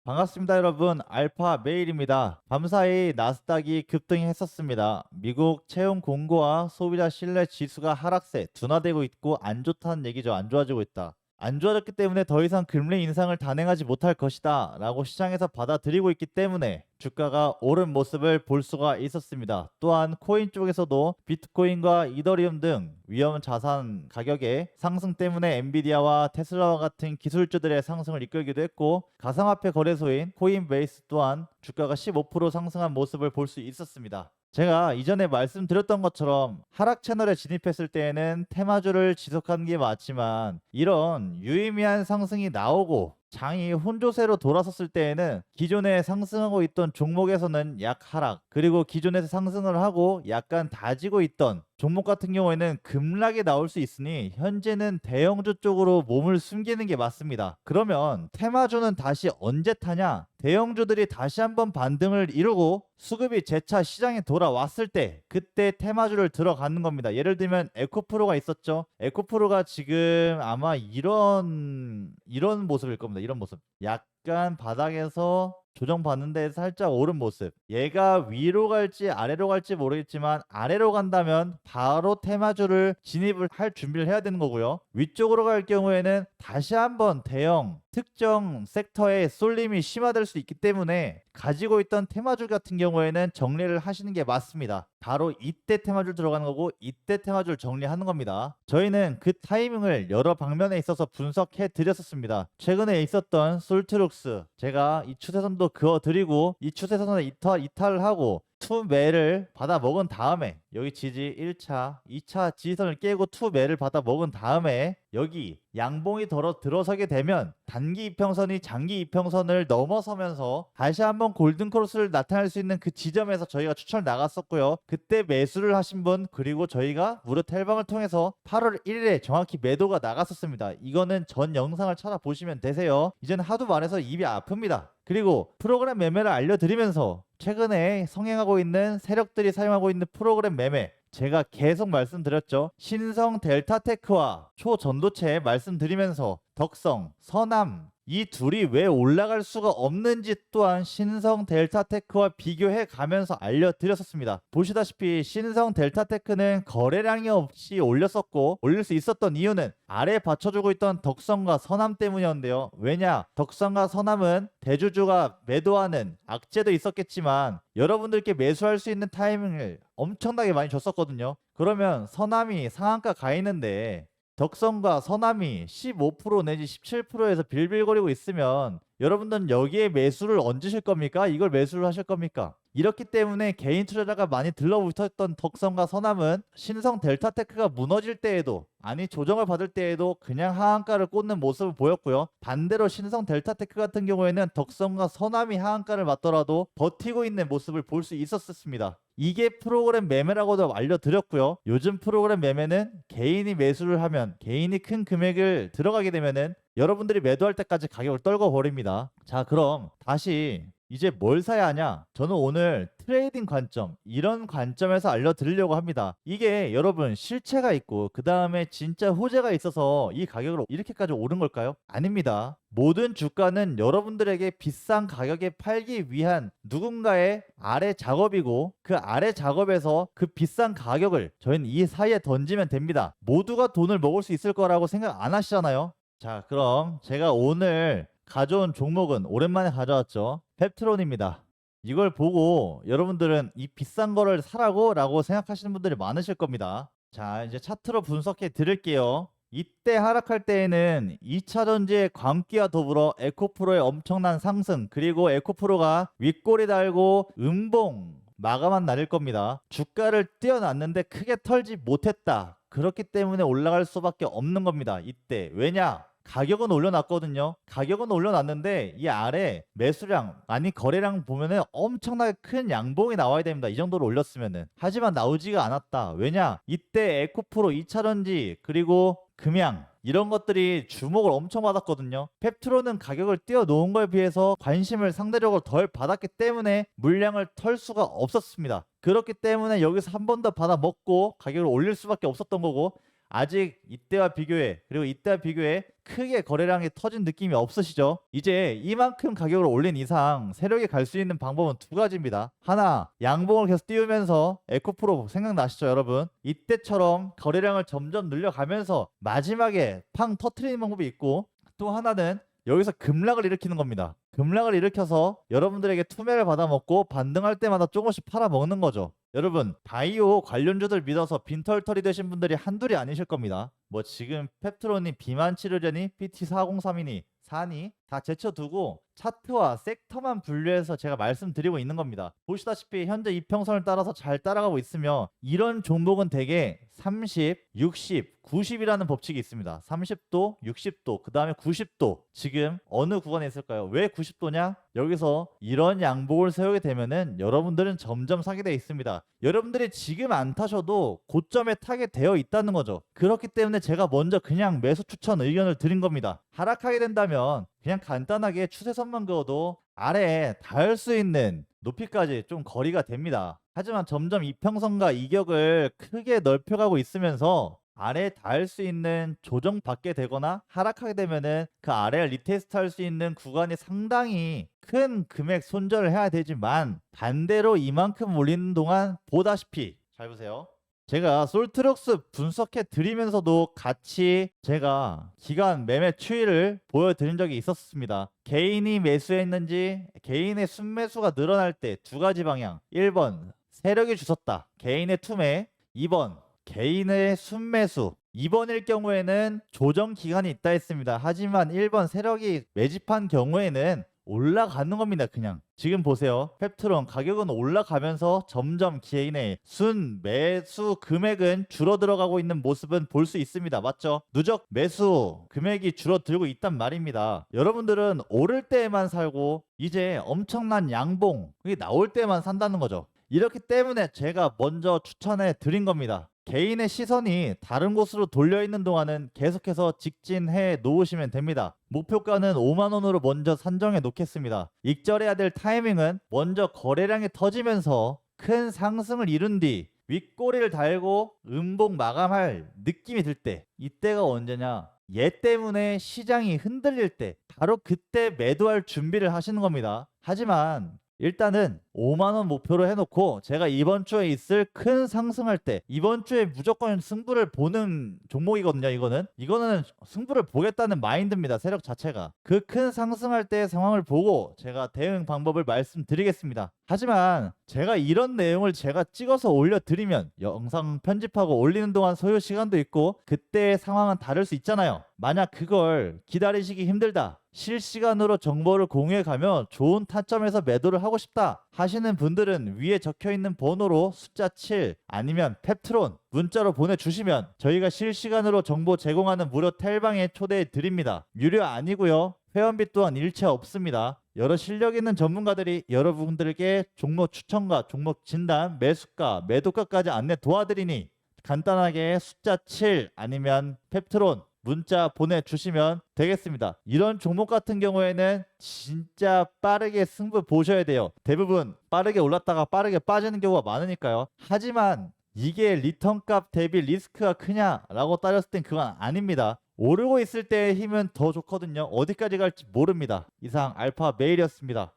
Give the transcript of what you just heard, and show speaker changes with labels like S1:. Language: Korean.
S1: 반갑습니다, 여러분. 알파 메일입니다. 밤사이 나스닥이 급등했었습니다. 미국 채용 공고와 소비자 신뢰 지수가 하락세, 둔화되고 있고 안 좋다는 얘기죠. 안 좋아지고 있다. 안 좋아졌기 때문에 더 이상 금리 인상을 단행하지 못할 것이다 라고 시장에서 받아들이고 있기 때문에 주가가 오른 모습을 볼 수가 있었습니다. 또한 코인 쪽에서도 비트코인과 이더리움 등 위험 자산 가격의 상승 때문에 엔비디아와 테슬라와 같은 기술주들의 상승을 이끌기도 했고, 가상화폐 거래소인 코인베이스 또한 주가가 15% 상승한 모습을 볼 수 있었습니다. 제가 이전에 말씀드렸던 것처럼 하락 채널에 진입했을 때에는 테마주를 지속하는 게 맞지만, 이런 유의미한 상승이 나오고 장이 혼조세로 돌아섰을 때에는 기존에 상승하고 있던 종목에서는 약 하락, 그리고 기존에서 상승을 하고 약간 다지고 있던 종목 같은 경우에는 급락이 나올 수 있으니 현재는 대형주 쪽으로 몸을 숨기는 게 맞습니다. 그러면 테마주는 다시 언제 타냐? 대형주들이 다시 한번 반등을 이루고 수급이 재차 시장에 돌아왔을 때, 그때 테마주를 들어가는 겁니다. 예를 들면 에코프로가 있었죠. 에코프로가 지금 아마 이런 모습일 겁니다. 이런 모습. 약간 바닥에서 조정받는데 살짝 오른 모습. 얘가 위로 갈지 아래로 갈지 모르겠지만 아래로 간다면 바로 테마주를 진입을 할 준비를 해야 되는 거고요. 위쪽으로 갈 경우에는 다시 한번 대형 특정 섹터의 쏠림이 심화될 수 있기 때문에 가지고 있던 테마주 같은 경우에는 정리를 하시는 게 맞습니다. 바로 이때 테마주를 들어가는 거고 이때 테마주를 정리하는 겁니다. 저희는 그 타이밍을 여러 방면에 있어서 분석해 드렸었습니다. 최근에 있었던 솔트룩스, 제가 이 추세선도 그어드리고 이 추세선을 이탈을 하고 투매를 받아 먹은 다음에 여기 지지 1차, 2차 지지선을 깨고 투매를 받아 먹은 다음에 여기 양봉이 들어서게 되면 단기 이평선이 장기 이평선을 넘어서면서 다시 한번 골든크로스를 나타낼 수 있는 그 지점에서 저희가 추천을 나갔었고요. 그때 매수를 하신 분, 그리고 저희가 무료 텔방을 통해서 8월 1일에 정확히 매도가 나갔었습니다. 이거는 전 영상을 찾아보시면 되세요. 이제는 하도 말해서 입이 아픕니다. 그리고 프로그램 매매를 알려드리면서 최근에 성행하고 있는 세력들이 사용하고 있는 프로그램 매매, 제가 계속 말씀드렸죠. 신성 델타테크와 초전도체 말씀드리면서 덕성, 서남 이 둘이 왜 올라갈 수가 없는지 또한 신성 델타테크와 비교해 가면서 알려드렸었습니다. 보시다시피 신성 델타테크는 거래량이 없이 올렸었고, 올릴 수 있었던 이유는 아래 받쳐주고 있던 덕성과 서남 때문이었는데요. 왜냐? 덕성과 서남은 대주주가 매도하는 악재도 있었겠지만 여러분들께 매수할 수 있는 타이밍을 엄청나게 많이 줬었거든요. 그러면 서남이 상한가 가 있는데 덕성과 서남이 15% 내지 17%에서 빌빌거리고 있으면 여러분들은 여기에 매수를 얹으실 겁니까? 이걸 매수를 하실 겁니까? 이렇기 때문에 개인 투자자가 많이 들러붙었던 덕성과 서남은 신성 델타테크가 무너질 때에도, 아니 조정을 받을 때에도 그냥 하한가를 꽂는 모습을 보였고요. 반대로 신성 델타테크 같은 경우에는 덕성과 서남이 하한가를 맞더라도 버티고 있는 모습을 볼 수 있었습니다. 이게 프로그램 매매라고도 알려드렸고요. 요즘 프로그램 매매는 개인이 매수를 하면, 개인이 큰 금액을 들어가게 되면은 여러분들이 매도할 때까지 가격을 떨궈 버립니다. 자, 그럼 다시 이제 뭘 사야 하냐? 저는 오늘 트레이딩 관점, 이런 관점에서 알려드리려고 합니다. 이게 여러분 실체가 있고 그 다음에 진짜 호재가 있어서 이 가격으로 이렇게까지 오른 걸까요? 아닙니다. 모든 주가는 여러분들에게 비싼 가격에 팔기 위한 누군가의 아래 작업이고, 그 아래 작업에서 그 비싼 가격을 저희는 이 사이에 던지면 됩니다. 모두가 돈을 먹을 수 있을 거라고 생각 안 하시잖아요. 자, 그럼 제가 오늘 가져온 종목은 오랜만에 가져왔죠. 펩트론입니다. 이걸 보고 여러분들은 이 비싼 거를 사라고 라고 생각하시는 분들이 많으실 겁니다. 자, 이제 차트로 분석해 드릴게요. 이때 하락할 때에는 2차전지의 광기와 더불어 에코프로의 엄청난 상승, 그리고 에코프로가 윗꼬리 달고 음봉 마감한 날일 겁니다. 주가를 띄어놨는데 크게 털지 못했다. 그렇기 때문에 올라갈 수밖에 없는 겁니다. 이때. 왜냐? 가격은 올려놨거든요. 가격은 올려놨는데 이 아래 매수량, 아니 거래량 보면은 엄청나게 큰 양봉이 나와야 됩니다. 이 정도로 올렸으면은. 하지만 나오지가 않았다. 왜냐? 이때 에코프로, 2차전지, 그리고 금양, 이런 것들이 주목을 엄청 받았거든요. 펩트론은 가격을 띄워놓은 거에 비해서 관심을 상대적으로 덜 받았기 때문에 물량을 털 수가 없었습니다. 그렇기 때문에 여기서 한 번 더 받아 먹고 가격을 올릴 수밖에 없었던 거고, 아직 이때와 비교해, 그리고 이때와 비교해 크게 거래량이 터진 느낌이 없으시죠? 이제 이만큼 가격을 올린 이상 세력이 갈 수 있는 방법은 두 가지입니다. 하나, 양봉을 계속 띄우면서 에코프로 생각나시죠, 여러분? 이때처럼 거래량을 점점 늘려가면서 마지막에 팡 터트리는 방법이 있고, 또 하나는 여기서 급락을 일으키는 겁니다. 급락을 일으켜서 여러분들에게 투매를 받아먹고 반등할 때마다 조금씩 팔아먹는 거죠. 여러분, 바이오 관련주들 믿어서 빈털털이 되신 분들이 한둘이 아니실 겁니다. 뭐 지금 펩트론이 비만 치료제니 PT4032니 사니 다 제쳐두고 차트와 섹터만 분류해서 제가 말씀드리고 있는 겁니다. 보시다시피 현재 이평선을 따라서 잘 따라가고 있으며, 이런 종목은 대개 30, 60, 90이라는 법칙이 있습니다. 30도, 60도, 그 다음에 90도. 지금 어느 구간에 있을까요? 왜 90도냐? 여기서 이런 양봉을 세우게 되면은 여러분들은 점점 사게 되어 있습니다. 여러분들이 지금 안 타셔도 고점에 타게 되어 있다는 거죠. 그렇기 때문에 제가 먼저 그냥 매수 추천 의견을 드린 겁니다. 하락하게 된다면 그냥 간단하게 추세선만 그어도 아래에 닿을 수 있는 높이까지 좀 거리가 됩니다. 하지만 점점 이평선과 이격을 크게 넓혀가고 있으면서 아래에 닿을 수 있는 조정받게 되거나 하락하게 되면은 그 아래를 리테스트 할 수 있는 구간이 상당히 큰 금액 손절을 해야 되지만, 반대로 이만큼 올리는 동안 보다시피 잘 보세요. 제가 솔트럭스 분석해 드리면서도 같이 제가 기간 매매 추이를 보여드린 적이 있었습니다. 개인이 매수했는지, 개인의 순매수가 늘어날 때 두 가지 방향. 1번 세력이 주섰다, 개인의 투매. 2번 개인의 순매수. 2번일 경우에는 조정 기간이 있다 했습니다. 하지만 1번 세력이 매집한 경우에는 올라가는 겁니다. 그냥 지금 보세요. 펩트론 가격은 올라가면서 점점 개인의 순 매수 금액은 줄어들어가고 있는 모습은 볼 수 있습니다. 맞죠? 누적 매수 금액이 줄어들고 있단 말입니다. 여러분들은 오를 때에만 살고 이제 엄청난 양봉 그게 나올 때만 산다는 거죠. 이렇기 때문에 제가 먼저 추천해 드린 겁니다. 개인의 시선이 다른 곳으로 돌려 있는 동안은 계속해서 직진해 놓으시면 됩니다. 목표가는 5만원으로 먼저 산정해 놓겠습니다. 익절해야 될 타이밍은 먼저 거래량이 터지면서 큰 상승을 이룬 뒤 윗꼬리를 달고 음봉 마감할 느낌이 들 때, 이때가 언제냐? 얘 때문에 시장이 흔들릴 때, 바로 그때 매도할 준비를 하시는 겁니다. 하지만 일단은 5만원 목표로 해놓고 제가 이번 주에 있을 큰 상승할 때, 이번 주에 무조건 승부를 보는 종목이거든요. 이거는 승부를 보겠다는 마인드입니다. 세력 자체가 그 큰 상승할 때의 상황을 보고 제가 대응 방법을 말씀드리겠습니다. 하지만 제가 이런 내용을 제가 찍어서 올려드리면 영상 편집하고 올리는 동안 소요 시간도 있고 그때의 상황은 다를 수 있잖아요. 만약 그걸 기다리시기 힘들다, 실시간으로 정보를 공유해가며 좋은 타점에서 매도를 하고 싶다 하시는 분들은 위에 적혀있는 번호로 숫자 7 아니면 펩트론 문자로 보내주시면 저희가 실시간으로 정보 제공하는 무료 텔방에 초대해 드립니다. 유료 아니고요. 회원비 또한 일체 없습니다. 여러 실력 있는 전문가들이 여러분들에게 종목 추천과 종목 진단, 매수가, 매도가까지 안내 도와드리니 간단하게 숫자 7 아니면 펩트론 문자 보내주시면 되겠습니다. 이런 종목 같은 경우에는 진짜 빠르게 승부 보셔야 돼요. 대부분 빠르게 올랐다가 빠르게 빠지는 경우가 많으니까요. 하지만 이게 리턴값 대비 리스크가 크냐라고 따졌을 땐 그건 아닙니다. 오르고 있을 때의 힘은 더 좋거든요. 어디까지 갈지 모릅니다. 이상 알파 메일이었습니다.